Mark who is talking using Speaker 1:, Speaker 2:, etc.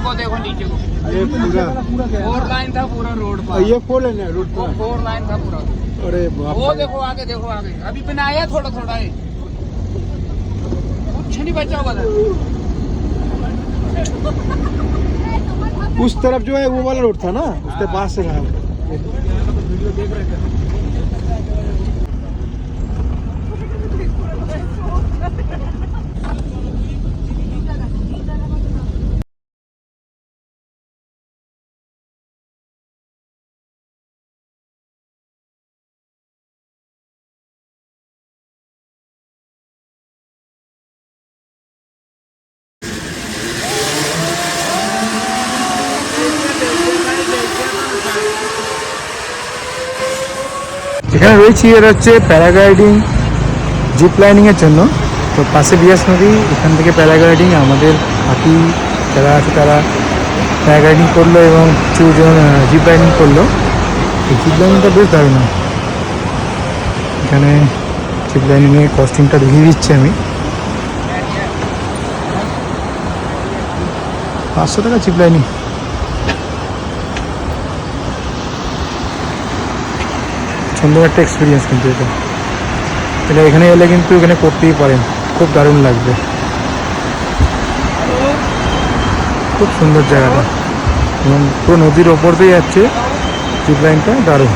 Speaker 1: को देखो नीचे को,
Speaker 2: ये पूरा
Speaker 1: 4 लाइन था पूरा रोड पर।
Speaker 2: ये 4 लेन है रोड
Speaker 1: वो
Speaker 2: पर।
Speaker 1: 4 लाइन था पूरा।
Speaker 2: अरे बाप
Speaker 1: वो
Speaker 2: रे।
Speaker 1: देखो आगे, देखो आगे, अभी बनाया थोड़ा थोड़ा है, कुछ नहीं बचा हुआ था।
Speaker 2: उस तरफ जो है वो वाला रोड था ना, उसके पास से रहा। এখানে রয়েছি, এটা হচ্ছে প্যারাগ্লাইডিং জিপ লাইনিংয়ের জন্য। তো পাশে বিয়াস নদী, এখান থেকে প্যারাগ্লাইডিং, আমাদের বাকি যারা আছে তারা প্যারাগ্লাইডিং করলো এবং কিছুজন জিপ লাইনিং করলো। এই জিপ লাইনিংটা বেশ দারুণ। এখানে জিপ লাইনিংয়ের কস্টিংটা দেখিয়ে দিচ্ছি আমি। 500 টাকা জিপ লাইনিং। সুন্দর একটা এক্সপিরিয়েন্স কিন্তু এটা এখানে এলে কিন্তু এখানে করতেই পারেন, খুব দারুণ লাগবে। খুব সুন্দর জায়গাটা এবং পুরো নদীর ওপর দিয়ে যাচ্ছে জিপ লাইনটা, দারুণ।